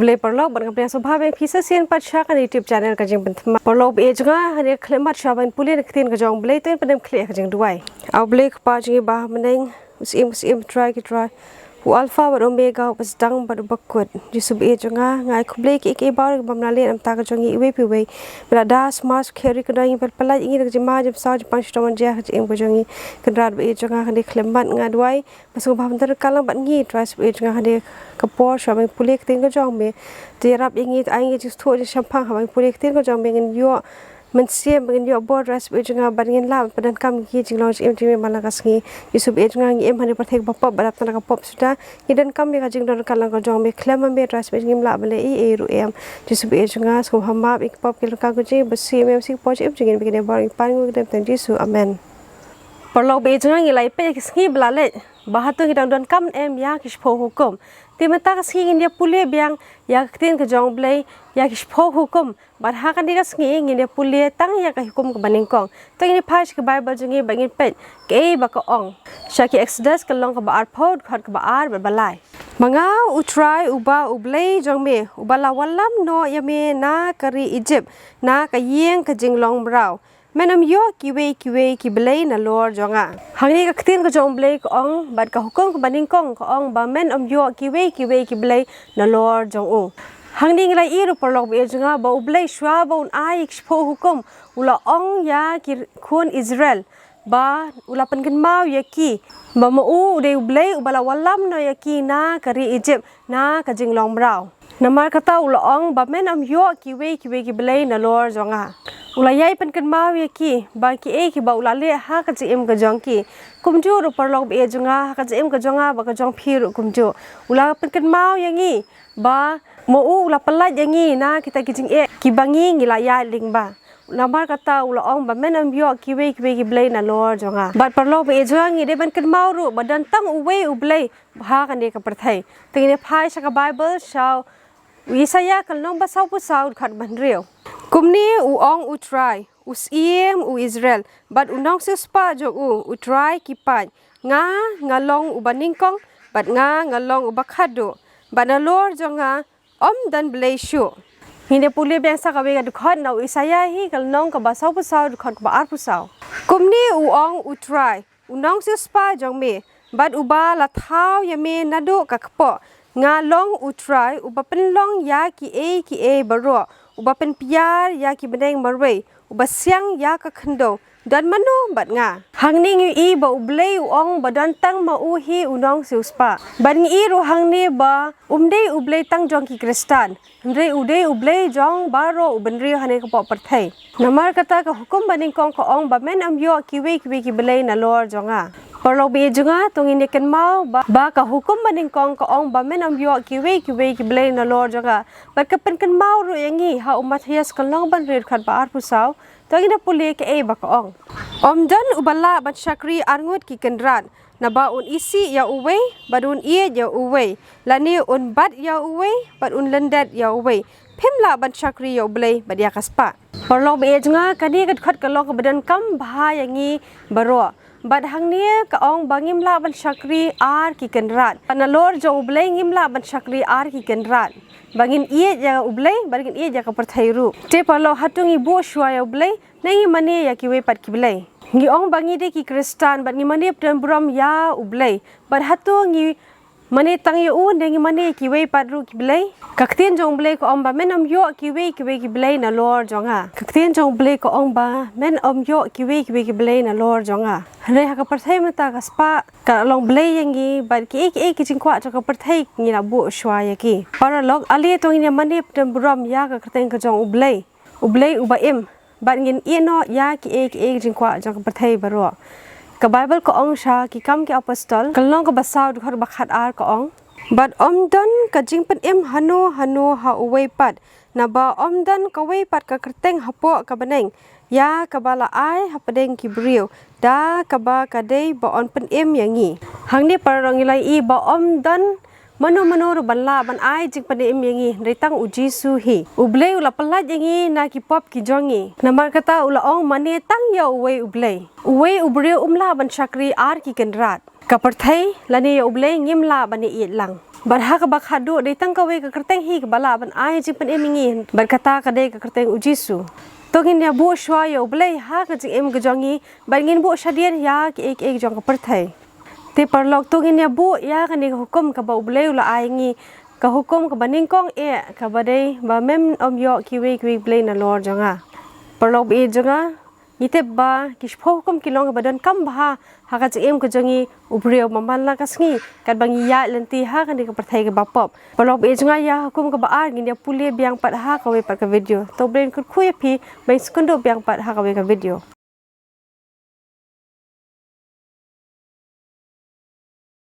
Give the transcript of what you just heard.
Blei perlok ban kapnya subha beng phisa sian patsha kan YouTube channel ka jing bentma perlok e janga hane klemat shaban pulin ktin ka jong Blei ten pendem kle ka jing duai au Blei pa jing ba meneng usim try u alpha wa omega was dang ba bakut jisub e janga ngai Blei ke ba bam na le am ta ka jong iwe piwe bela das mas kheri ka dang per pala ingi ka jima jam sa jam panch taman ja ka jing ka jong kendrat e janga hane klemat nga duai pasung ba bentar kalang ban ngi try e janga hane kapor shaban pulin ktin ka jong me dirap ingi ai ngi jis tho champang ha pulin ktin ka jong bengen yo men siam bengen yo bor ras e janga ban ngin la padan kam ki jing long em jing malakas ngi yusub e janga ngi em hane pathek ba pop barap tan ka pop suda hidan kam me ka jing don kalang ka jong me klema me ras e ngim la bale e ru em yusub e janga so hama ik pop kil ka ko jing basi em sik poj em jing begin bor pan ngu dem tan jisu amen perlo be janga ngi lai pe ngi bla le bahatu hidang don kam em ya kish pho hukum timata ka singi dia pule biang ya ktin ka jong Blei ya kish pho hukum bar ha kan dia singi ngi dia pule tang ya ka hukum ka baning kong to ini phas ka bible jungi bangin pet ke ba ka ong shaki exodus ka long ka ba ar phod khat ka ba ar balai manga utrai uba Blei jong me ubala walam no ya me na kari Egypt na ka yeng ka jing long brau menam yo Kiwei ki Blei Nalor jonga hangni ka ktin ka jong Blei ko ong bat ka hukum ka baning kong ko ong ba men yo Kiwei ki Blei Nalor jong o hangni ngai iru perlok be jonga ba Blei shwa ba un ai xpo hukum ula ong ya ki khun Israel ba ula pengen mau ya ki ba mo u de Blei ubala walam no ya ki na kari Egypt na ka jing long brau namar kata ula ong ba men yo Kiwei ki Blei Nalor jonga ula yai penken mau ya ki ba ki ba ula le ha ka jim ka jong ki kumju ru perlok be jonga ka jim ka jonga ba ka jong phiru kumju ula penken mau ya ngi ba mo ula pelat ya ngi na kita kijing ki bangi ngi la ya ling ba namar kata ula ong ba men yo Kiwei ki Blei Nalor jonga bat perlok be jonga ngi de penken mau ru ba dan tang uwe u Blei ha kan de ka perthai tine phai sa ka bible shau Isaya kalnong ba sau pu sau khat ban reu kumni u ong u try u sim u Israel but unong se spa jo u try ki pa nga long u baning kong but nga long u bakhado banalor jonga dan Blei shu hine pule bangsa ka be ga dukhat na Isaya hi kalnong ka ba sau pu sau dukhat ba ar pu sau kumni u ong u try unong se spa jong me but uba la thau ya me nadu ka kpo nga long u try uba pen long ya ki e baro uba pen piar ya ki beneng marwei uba siang ya ka khndo dan manu bat nga hangni ngi i ba Blei u ong ba dan tang ma u hi unong su spa ban ngi ru hangni ba umdei u Blei tang jong ki kristan ndrei u Blei jong baro u benri hane ka po perthai namar kata ka hukum baning kong ko ong ba men yo Kiwei ki Blei Nalor jonga perlo be junga tongin ken mau ba ka hukum baning kong ko ong ba men yo Kiwei ki Blei Nalor jonga ba ka pen ken mau ru yangi ha umat hias kalong ban rir khat ba ar pu sau tongin pule ke ba ka ong dan ubala ban shakri arngut ki kendrat na ba un isi ya uwe badun ie ya uwe lani un bat ya uwe bat un lendet ya uwe phimla ban shakri ya Blei badia kaspa perlo be junga kani kat khat kalong ka badan kam bha yangi baro bad hangni ka ong bangim la ban shakri ar ki kendrat Nalor jong Blei ngimla ban shakri ar ki kendrat bangin ie ya Blei bangin ie ya ka perthairu te perlo hatungi bo shwa ya Blei nangi mane ya Kiwei pat ki Blei ngi ong bangi de ki kristan bat ngi mane pran bram ya Blei bat hatu ngi mane tang yu ngi mane Kiwei pat ru ki Blei kakten jong Blei ko ong ba men yo Kiwei ki Blei Nalor jonga kakten jong Blei ko ong ba men yo Kiwei ki Blei Nalor jonga re ha ka perthai mata ka spa ka long Blei yangi bat ki jingkwa ka perthai ngi na bu shwa ya ki para log ali to ngi mane pran bram ya ka kakten ka jong Blei u ba im bat ngin ino ya ki jingkwa ka perthai baro ka bible ko ong sha ki kam ki apostol kalong ka basaw khar bakhat ar ko ong but dan ka jingpen im hanu ha uwei pat na ba dan ka wei pat ka kerteng hapo ka beneng ya ka bala ai hapadeng ki briu da ka ba ka dei ba on pen im yangi hangni parang ilai i ba dan mano ru banla ban ai jing pen im yangi retang uji su hi u Blei ula pelat yangi na ki pop ki jongi namar kata ula ong mane tang ya uwei u Blei uwei u briu umla ban shakri ar ki kendrat ka perthai lani ya Blei ngimla bani i lang Barha ka bakhadu dei tang ka we ka kerteng hi ka bala ban ai jing pen emingi berkata ka dei ka kerteng ujisu togin ya bu shwa yo blei ha ka jing em ka jongi bangin bu shadier ya ki ek jong ka perthai te parlok togin ya bu ya ka ni hukum ka ba blei la ai ngi ka hukum ka baning kong ka ba dei ba mem om yo kiwei kiwei blei nalor jonga parlok be jonga ite ba kishpho hukum kilong ka badan kam ba ha ka jing em ka jongi ubreo mamal la kasngi kat bangi ya lenti ha ka ni ka perthai ka bapop parlok be jonga ya hukum ka ba ar ngi dia puli biang pat ha ka we pat ka video to brain ku khuya phi bai skundo biang pat ha ka we ka video